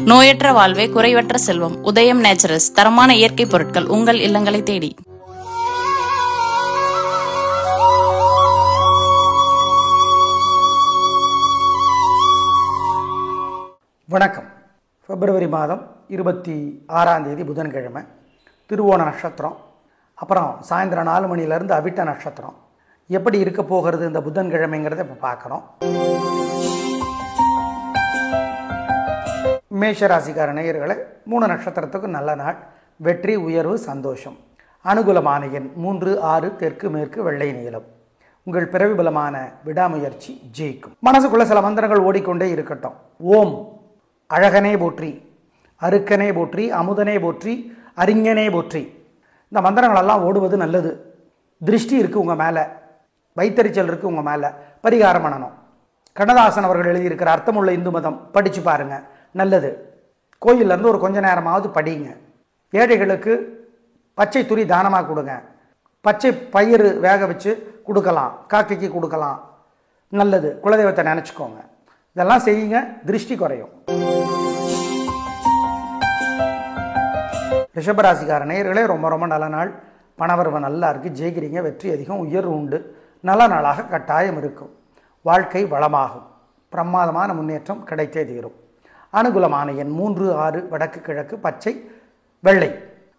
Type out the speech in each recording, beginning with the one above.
நோயற்ற வாழ்வே குறைவற்ற செல்வம். உதயம் நேச்சுரல்ஸ், தரமான இயற்கை பொருட்கள் உங்கள் இல்லங்களை தேடி. வணக்கம். பிப்ரவரி மாதம் 26ஆம் தேதி புதன்கிழமை, திருவோண நட்சத்திரம். அப்புறம் சாயந்தரம் 4 மணிலேருந்து அவிட்ட நட்சத்திரம். எப்படி இருக்க போகிறது இந்த புதன்கிழமைங்கிறத இப்போ பார்க்குறோம். மேஷராசிக்கார நேயர்களை 3 நட்சத்திரத்துக்கு நல்ல நாள். வெற்றி, உயர்வு, சந்தோஷம். அனுகூலமான எண் 3, 6, தெற்கு மேற்கு, வெள்ளை நீளம். உங்கள் பிறவி பலமான விடாமுயற்சி ஜெயிக்கும். மனசுக்குள்ள சில மந்திரங்கள் ஓடிக்கொண்டே இருக்கட்டும். ஓம் அழகனே போற்றி, அருக்கனே போற்றி, அமுதனே போற்றி, அறிஞனே போற்றி. இந்த மந்திரங்களெல்லாம் ஓடுவது நல்லது. திருஷ்டி இருக்குது உங்கள் மேலே, வைத்தறிச்சல் இருக்குது உங்கள் மேலே, பரிகாரம் பண்ணணும். கண்ணதாசன் அவர்கள் எழுதியிருக்கிற அர்த்தமுள்ள இந்து மதம் படித்து பாருங்கள், நல்லது. கோயிலேருந்து ஒரு கொஞ்ச நேரமாவது படிங்க. ஏழைகளுக்கு பச்சை துணி தானமாக கொடுங்க. பச்சை பயிறு வேக வச்சு கொடுக்கலாம், காக்கைக்கு கொடுக்கலாம், நல்லது. குலதெய்வத்தை நினச்சிக்கோங்க. இதெல்லாம் செய்யுங்க, திருஷ்டி குறையும். ரிஷபராசிக்கார நேயர்களே, ரொம்ப ரொம்ப நல்ல நாள். பணவரவு நல்லா இருக்குது, ஜெயிக்கிறீங்க, வெற்றி அதிகம், உயர்வு உண்டு. நல்ல நாளாக கட்டாயம் இருக்கும். வாழ்க்கை வளமாகும். பிரமாதமான முன்னேற்றம் கிடைத்தே தீரும். அனுகூலமான எண் 3, 6, வடக்கு கிழக்கு, பச்சை, வெள்ளை.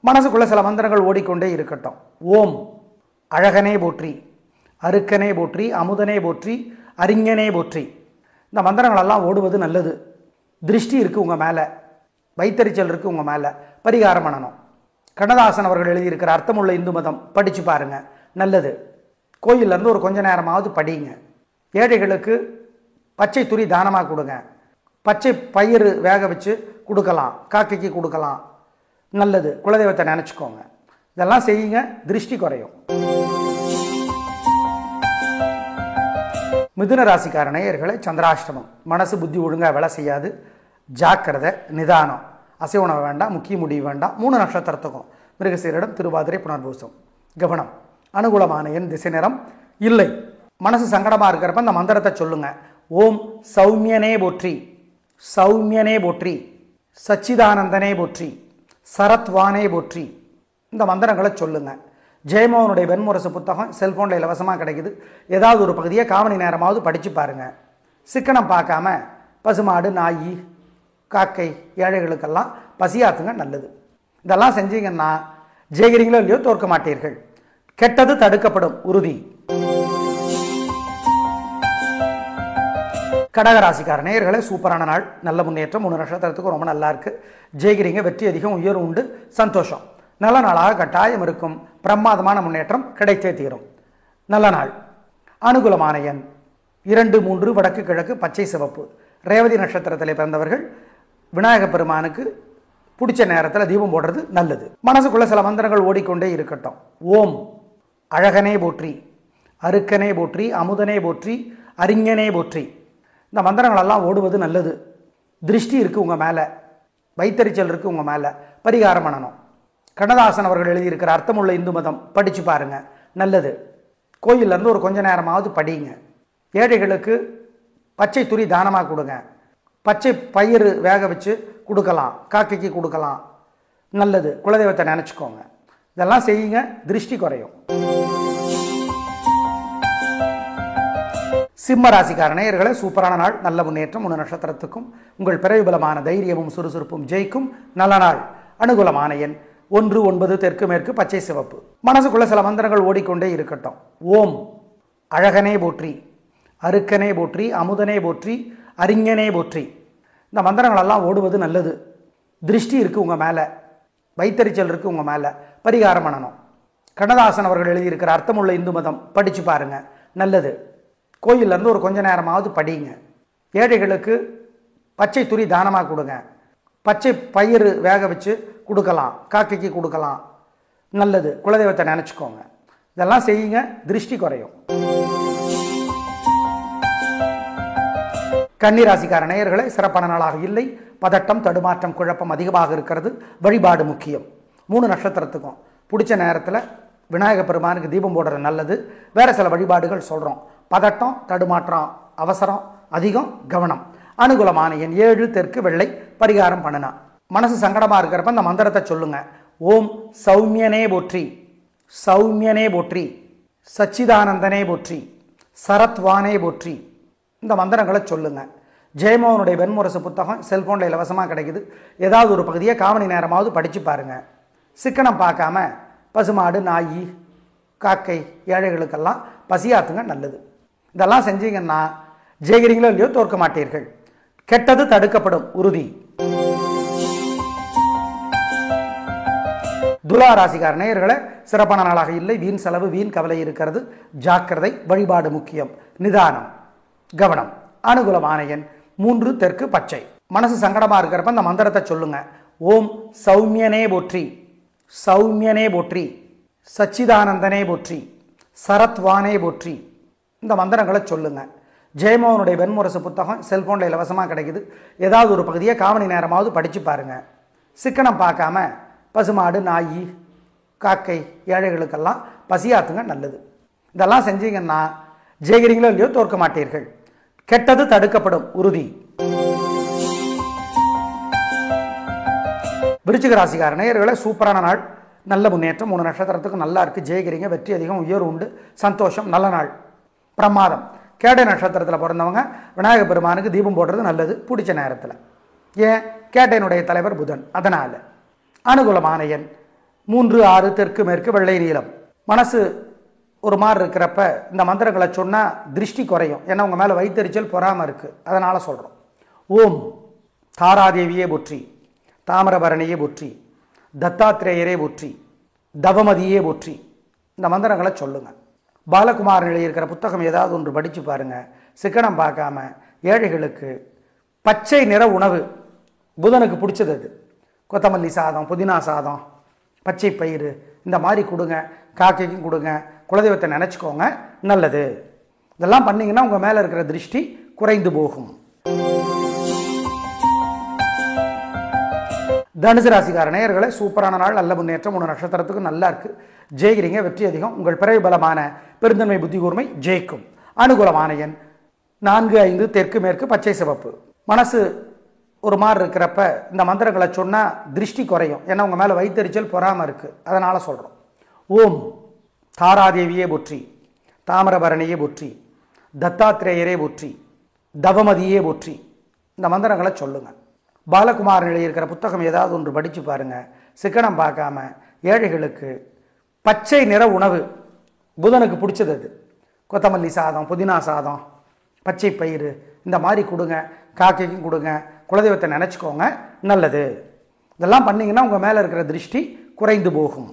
மனசுக்குள்ள சில மந்திரங்கள் ஓடிக்கொண்டே இருக்கட்டும். ஓம் அழகனே போற்றி, அருக்கனே போற்றி, அமுதனே போற்றி, அறிஞனே போற்றி. இந்த மந்திரங்களெல்லாம் ஓடுவது நல்லது. திருஷ்டி இருக்குது உங்கள் மேலே, வைத்தறிச்சல் இருக்குது உங்கள் மேலே, பரிகாரம் பண்ணணும். கண்ணதாசன் அவர்கள் எழுதியிருக்கிற அர்த்தமுள்ள இந்து மதம் படித்து பாருங்கள், நல்லது. கோயிலேருந்து ஒரு கொஞ்ச நேரமாவது படிங்க. ஏழைகளுக்கு பச்சை துணி தானமாக கொடுங்க. பச்சை பயிறு வேக வச்சு கொடுக்கலாம், காக்கைக்கு கொடுக்கலாம், நல்லது. குலதெய்வத்தை நினச்சிக்கோங்க. இதெல்லாம் செய்யுங்க, திருஷ்டி குறையும். மிதுன ராசிக்கார நேயர்களை, சந்திராஷ்டமம். மனசு புத்தி ஒழுங்காக வேலை செய்யாது. ஜாக்கிரதை, நிதானம். அசைவணம் வேண்டாம், முக்கிய முடிவு வேண்டாம். 3 நட்சத்திரத்துக்கும் மிருகசீரிடம், திருவாதிரை, புனர்பூசம். கவனம். அனுகூலமான எண், திசை நிறம் இல்லை. மனசு சங்கடமாக இருக்கிறப்ப இந்த மந்திரத்தை சொல்லுங்க. ஓம் சௌமியனே போற்றி, சௌமியனே போற்றி, சச்சிதானந்தனே போற்றி, சரத்வானே போற்றி. இந்த மந்திரங்களை சொல்லுங்க. ஜெயமோகனுடைய வெண்முரசு புத்தகம் செல்ஃபோனில் இலவசமாக கிடைக்குது. ஏதாவது ஒரு பகுதியை காமணி நேரமாவது படித்து பாருங்கள். சிக்கனம் பார்க்காம பசுமாடு, நாய், காக்கை, ஏழைகளுக்கெல்லாம் பசியாத்துங்க, நல்லது. இதெல்லாம் செஞ்சீங்கன்னா ஜெயிக்கிறீங்களோ இல்லையோ தோற்க மாட்டீர்கள். கெட்டது தடுக்கப்படும், உறுதி. கடகராசிக்கார நேயர்களே, சூப்பரான நாள். நல்ல முன்னேற்றம். 3 நட்சத்திரத்துக்கு ரொம்ப நல்லா இருக்குது. ஜெயிக்கிறீங்க, வெற்றி அதிகம், உயர்வு உண்டு, சந்தோஷம். நல்ல நாளாக கட்டாயம் இருக்கும். பிரமாதமான முன்னேற்றம் கிடைத்தே தீரும். நல்ல நாள். அனுகூலமான எண் 2, 3, வடக்கு கிழக்கு, பச்சை சிவப்பு. ரேவதி நட்சத்திரத்தில் பிறந்தவர்கள் விநாயகப் பெருமானுக்கு பிடிச்ச நேரத்தில் தீபம் போடுறது நல்லது. மனசுக்குள்ள சில மந்திரங்கள் ஓடிக்கொண்டே இருக்கட்டும். ஓம் அழகனே போற்றி, அருக்கனே போற்றி, அமுதனே போற்றி, அறிஞனே போற்றி. இந்த மந்திரங்களெல்லாம் ஓடுவது நல்லது. திருஷ்டி இருக்குது உங்கள் மேலே, வைத்தறிச்சல் இருக்குது உங்கள் மேலே, பரிகாரம் பண்ணணும். கண்ணதாசன் அவர்கள் எழுதியிருக்கிற அர்த்தமுள்ள இந்து மதம் படித்து பாருங்கள், நல்லது. கோயிலேருந்து ஒரு கொஞ்ச நேரமாவது படிங்க. ஏழைகளுக்கு பச்சை துணி தானமாக கொடுங்க. பச்சை பயிறு வேக வச்சு கொடுக்கலாம், காக்கைக்கு கொடுக்கலாம், நல்லது. குலதெய்வத்தை நினச்சிக்கோங்க. இதெல்லாம் செய்யுங்க, திருஷ்டி குறையும். சிம்ம ராசிக்கார நேயர்களே, சூப்பரான நாள். நல்ல முன்னேற்றம். 3 நட்சத்திரத்துக்கும் உங்கள் பிறவி பலமான தைரியமும் சுறுசுறுப்பும் ஜெயிக்கும். நல்ல நாள். அனுகூலமான எண் 1, 9, தெற்கு மேற்கு, பச்சை சிவப்பு. மனசுக்குள்ள சில மந்திரங்கள் ஓடிக்கொண்டே இருக்கட்டும். ஓம் அழகனே போற்றி, அருக்கனே போற்றி, அமுதனே போற்றி, அறிஞனே போற்றி. இந்த மந்திரங்களெல்லாம் ஓடுவது நல்லது. திருஷ்டி இருக்குது உங்கள் மேலே, வைத்தறிச்சல் இருக்குது உங்கள் மேலே, பரிகாரம் பண்ணணும். கண்ணதாசன் அவர்கள் எழுதியிருக்கிற அர்த்தமுள்ள இந்து மதம் படித்து பாருங்கள், நல்லது. கோயிலேருந்து ஒரு கொஞ்ச நேரமாவது படிங்க. ஏழைகளுக்கு பச்சை துணி தானமாக கொடுங்க. பச்சை பயிறு வேக வச்சு கொடுக்கலாம், காக்கைக்கு கொடுக்கலாம், நல்லது. குலதெய்வத்தை நினச்சிக்கோங்க. இதெல்லாம் செய்யுங்க, திருஷ்டி குறையும். கன்னிராசிக்கார நேயர்களே, சிறப்பான நாளாக இல்லை. பதட்டம், தடுமாற்றம், குழப்பம் அதிகமாக இருக்கிறது. வழிபாடு முக்கியம். 3 நட்சத்திரத்துக்கும் பிடிச்ச நேரத்தில் விநாயகப் பெருமானுக்கு தீபம் போடுறது நல்லது. வேறு சில வழிபாடுகள் சொல்கிறோம். பதட்டம், தடுமாற்றம், அவசரம் அதிகம், கவனம். அனுகூலமான எண் 7 தெற்கு வெள்ளை பரிகாரம் பண்ணனா. மனசு சங்கடமா இருக்கிறப்ப இந்த மந்திரத்தை சொல்லுங்க. ஓம் சௌமியனே போற்றி, சௌமியனே போற்றி, சச்சிதானந்தனே போற்றி, சரத்வானே போற்றி. இந்த மந்திரங்களை சொல்லுங்க. ஜெயமோகனுடைய வெண்முரசு புத்தகம் செல்போனில் இலவசமாக கிடைக்குது. ஏதாவது ஒரு பகுதியை காமணி நேரமாவது படித்து பாருங்க. சிக்கனம் பார்க்காம பசுமாடு, நாய், காக்கை, ஏழைகளுக்கெல்லாம் பசியாத்துங்க, நல்லது. இதெல்லாம் செஞ்சீங்கன்னா ஜெயிக்கிறீங்களோ இல்லையோ தோற்க மாட்டீர்கள். கெட்டது தடுக்கப்படும், உறுதி. துலா ராசிக்கார நேயர்களே, சிறப்பான நாளாக இல்லை. வீண் செலவு, வீண் கவலை இருக்கிறது. ஜாக்கிரதை. வழிபாடு முக்கியம். நிதானம், கவனம். அனுகூலமான எண் 3 தெற்கு பச்சை. மனசு சங்கடமா இருக்கிறப்ப இந்த மந்திரத்தை சொல்லுங்க. ஓம் சௌமியனே போற்றி, சௌமியனே போற்றி, சச்சிதானந்தனே போற்றி, சரத்வானே போற்றி. இந்த மந்திரங்களை சொல்லுங்க. ஜெயமோகனுடைய வெண்முரசு புத்தகம் செல்போனில் இலவசமாக கிடைக்குது. ஏதாவது ஒரு பகுதியை காமணி நேரமாவது படித்து பாருங்க. சிக்கனம் பார்க்காம பசுமாடு, நாய், காக்கை, ஏழைகளுக்கெல்லாம் பசியாத்துங்க, நல்லது. இதெல்லாம் செஞ்சீங்கன்னா ஜெயிக்கிறீங்களோ இல்லையோ தோற்க மாட்டீர்கள். கெட்டது தடுக்கப்படும், உறுதி. விருச்சிக ராசிக்கார நேயர்களே, சூப்பரான நாள், நல்ல முன்னேற்றம். 3 நட்சத்திரத்துக்கு நல்லா இருக்கு. ஜெயிக்கிறீங்க, வெற்றி அதிகம், உயர்வு உண்டு, சந்தோஷம், நல்ல நாள், பிரமாதம். கேட்டை நட்சத்திரத்தில் பிறந்தவங்க விநாயகர் பெருமானுக்கு தீபம் போடுறது நல்லது, பிடிச்ச நேரத்தில். ஏன்? கேட்டையினுடைய தலைவர் புதன், அதனால். அனுகூலமான எண் 3 6 தெற்கு மேற்கு வெள்ளை நீளம். மனசு ஒரு மாதிரி இருக்கிறப்ப இந்த மந்திரங்களை சொன்னால் திருஷ்டி குறையும். ஏன்னா உங்கள் மேலே வைத்தறிச்சல் பொறாமல் இருக்குது, அதனால் சொல்கிறோம். ஓம் தாராதேவியே போற்றி, தாமிரபரணியே போற்றி, தத்தாத்திரேயரே போற்றி, தவமதியே போற்றி. இந்த மந்திரங்களை சொல்லுங்கள். பாலகுமார் எழுதியிருக்கிற புத்தகம் ஏதாவது ஒன்று படித்து பாருங்கள். சிக்கனம் பார்க்காம ஏழைகளுக்கு பச்சை நிற உணவு, புதனுக்கு பிடிச்சது அது. கொத்தமல்லி சாதம், புதினா சாதம், பச்சை பயிறு, இந்த மாதிரி கொடுங்க. காக்கைக்கும் கொடுங்க. குலதெய்வத்தை நினச்சிக்கோங்க, நல்லது. இதெல்லாம் பண்ணிங்கன்னா உங்கள் மேலே இருக்கிற திருஷ்டி குறைந்து போகும். தனுசு ராசிக்கார நேயர்களே, சூப்பரான நாள், நல்ல முன்னேற்றம். 3 நட்சத்திரத்துக்கு நல்லா இருக்குது. ஜெயிக்கிறீங்க, வெற்றி அதிகம். உங்கள் பிறவி பலமான பெருந்தன்மை, புத்தி கூர்மை ஜெயிக்கும். அனுகூலமான எண் 4 5 தெற்கு மேற்கு பச்சை சிவப்பு. மனசு ஒரு மாதிரி இருக்கிறப்ப இந்த மந்திரங்களை சொன்னால் திருஷ்டி குறையும். ஏன்னா உங்கள் மேலே வைத்தறிச்சல் பொறாமல் இருக்குது, அதனால் சொல்கிறோம். ஓம் தாராதேவியே போற்றி, தாமிரபரணியே போற்றி, தத்தாத்திரேயரே போற்றி, தவமதியே போற்றி. இந்த மந்திரங்களை சொல்லுங்கள். பாலகுமார் எழுதியிருக்கிற புத்தகம் ஏதாவது ஒன்று படித்து பாருங்கள். சிக்கனம் பார்க்காம ஏழைகளுக்கு பச்சை நிற உணவு, புதனுக்கு பிடிச்சது அது. கொத்தமல்லி சாதம், புதினா சாதம், பச்சை பயிறு, இந்த மாதிரி கொடுங்க. காக்கைக்கும் கொடுங்க. குலதெய்வத்தை நினச்சிக்கோங்க, நல்லது. இதெல்லாம் பண்ணிங்கன்னா உங்கள் மேலே இருக்கிற திருஷ்டி குறைந்து போகும்.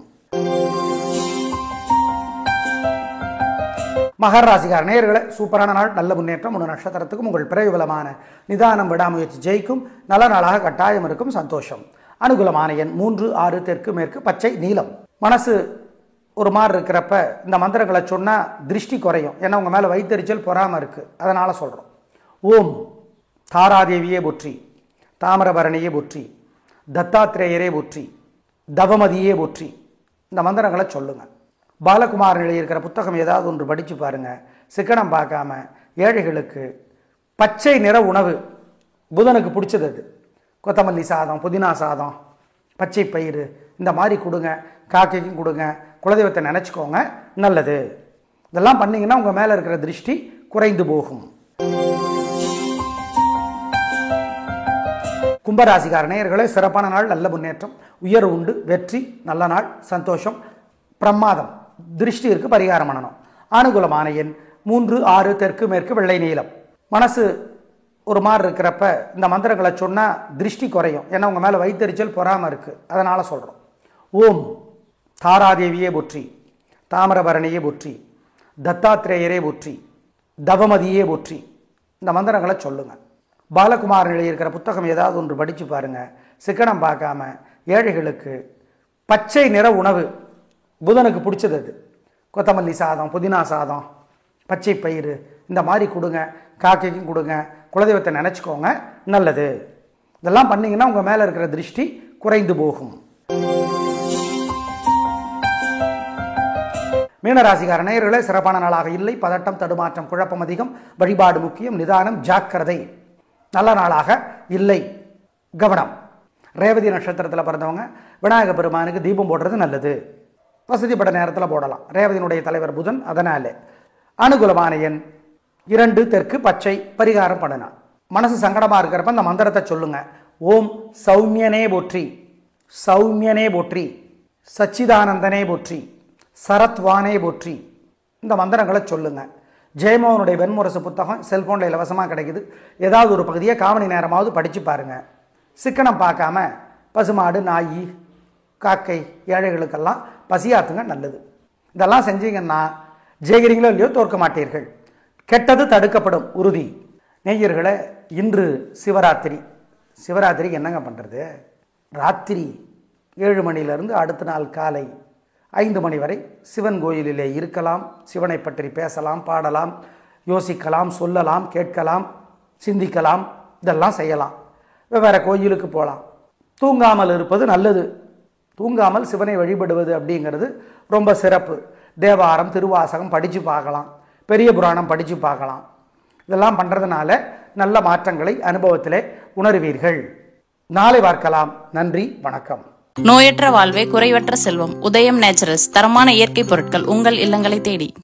மகர ராசிக்கார நேயர்களே, சூப்பரான நாள், நல்ல முன்னேற்றம். 3 நட்சத்திரத்துக்கும் உங்கள் பிறவி பலமான நிதானம், விடாமுயற்சி ஜெயிக்கும். நல்ல நாளாக கட்டாயம் இருக்கும், சந்தோஷம். அனுகூலமான எண் 3 6 தெற்கு மேற்கு பச்சை நீலம். மனசு ஒரு மாதிரி இருக்கிறப்ப இந்த மந்திரங்களை சொன்னால் திருஷ்டி குறையும். ஏன்னா உங்கள் மேலே வைத்தறிச்சல் பொறாமல் இருக்குது, அதனால் சொல்கிறோம். ஓம் தாராதேவியே போற்றி, தாமிரபரணியே போற்றி, தத்தாத்திரேயரே போற்றி, தவமதியே போற்றி. இந்த மந்திரங்களை சொல்லுங்கள். பாலகுமார் எழுதியிருக்கிற புத்தகம் ஏதாவது ஒன்று படித்து பாருங்கள். சிக்கனம் பார்க்காம ஏழைகளுக்கு பச்சை நிற உணவு, புதனுக்கு பிடிச்சது அது. கொத்தமல்லி சாதம், புதினா சாதம், பச்சை பயிறு, இந்த மாதிரி கொடுங்க. காக்கைக்கும் கொடுங்க. குலதெய்வத்தை நினச்சிக்கோங்க, நல்லது. இதெல்லாம் பண்ணிங்கன்னா உங்கள் மேலே இருக்கிற திருஷ்டி குறைந்து போகும். கும்பராசிக்கார நேயர்களே, சிறப்பான நாள், நல்ல முன்னேற்றம், உயர்வு உண்டு, வெற்றி, நல்ல நாள், சந்தோஷம், பிரமாதம். திருஷ்டி இருக்கு, பரிகாரம் பண்ணணும். அனுகூலமான எண் 3 6 தெற்கு மேற்கு வெள்ளை நீளம். மனசு ஒரு மாதிரி இருக்கிறப்ப இந்த மந்திரங்களை சொன்னால் திருஷ்டி குறையும். ஏன்னா உங்கள் மேலே வைத்தறிச்சல் பொறாமல் இருக்குது, அதனால் சொல்கிறோம். ஓம் தாராதேவியே போற்றி, தாமிரபரணியே போற்றி, தத்தாத்திரேயரே போற்றி, தவமதியே போற்றி. இந்த மந்திரங்களை சொல்லுங்கள். பாலகுமார் எழுதியிருக்கிற புத்தகம் ஏதாவது ஒன்று படித்து பாருங்கள். சிக்கனம் பார்க்காம ஏழைகளுக்கு பச்சை நிற உணவு, புதனுக்கு பிடிச்சது அது. கொத்தமல்லி சாதம், புதினா சாதம், பச்சை பயிறு, இந்த மாதிரி கொடுங்க. காக்கைக்கும் கொடுங்க. குலதெய்வத்தை நினச்சிக்கோங்க, நல்லது. இதெல்லாம் பண்ணிங்கன்னா உங்கள் மேலே இருக்கிற திருஷ்டி குறைந்து போகும். மீனராசிக்கார நேயர்களே, சிறப்பான நாளாக இல்லை. பதட்டம், தடுமாற்றம், குழப்பம் அதிகம். வழிபாடு முக்கியம். நிதானம், ஜாக்கிரதை. நல்ல நாளாக இல்லை. கவனம். ரேவதி நட்சத்திரத்தில் பிறந்தவங்க விநாயக பெருமானுக்கு தீபம் போடுறது நல்லது. வசதிப்பட்ட நேரத்தில் போடலாம். ரேவதியினுடைய தலைவர் புதன், அதனால அனுகூலமான எண் 2 தெற்கு பச்சை. பரிகாரம் பண்ணலாம். மனசு சங்கடமாக இருக்கிறப்ப இந்த மந்திரத்தை சொல்லுங்க. ஓம் சௌமியனே போற்றி, சௌமியனே போற்றி, சச்சிதானந்தனே போற்றி, சரத்வானே போற்றி. இந்த மந்திரங்களை சொல்லுங்க. ஜெயமோகனுடைய வெண்முரசு புத்தகம் செல்போனில் இலவசமாக கிடைக்குது. ஏதாவது ஒரு பகுதியை காமணி நேரமாவது படித்து பாருங்கள். சிக்கனம் பார்க்காம பசுமாடு, நாய், காக்கை, ஏழைகளுக்கெல்லாம் பசியாத்துங்க, நல்லது. இதெல்லாம் செஞ்சீங்கன்னா ஜெயிக்கிறீங்களோ இல்லையோ தோற்க மாட்டீர்கள். கெட்டது தடுக்கப்படும், உறுதி. நேயர்களே, இன்று சிவராத்திரி. சிவராத்திரிக்கு என்னங்க பண்ணுறது? ராத்திரி 7 மணியிலிருந்து அடுத்த நாள் காலை 5 மணி வரை சிவன் கோயிலிலே இருக்கலாம். சிவனை பற்றி பேசலாம், பாடலாம், யோசிக்கலாம், சொல்லலாம், கேட்கலாம், சிந்திக்கலாம். இதெல்லாம் செய்யலாம். வெவ்வேறு கோயிலுக்கு போகலாம். தூங்காமல் இருப்பது நல்லது. தூங்காமல் சிவனை வழிபடுவது அப்படிங்கிறது ரொம்ப சிறப்பு. தேவாரம், திருவாசகம் படித்து பார்க்கலாம், பெரிய புராணம் படித்து பார்க்கலாம். இதெல்லாம் பண்ணுறதுனால நல்ல மாற்றங்களை அனுபவத்திலே உணர்வீர்கள். நாளை பார்க்கலாம். நன்றி, வணக்கம். நோயற்ற வாழ்வே குறைவற்ற செல்வம். உதயம் நேச்சுரல்ஸ் தரமான இயற்கை பொருட்கள் உங்கள் இல்லங்களை தேடி.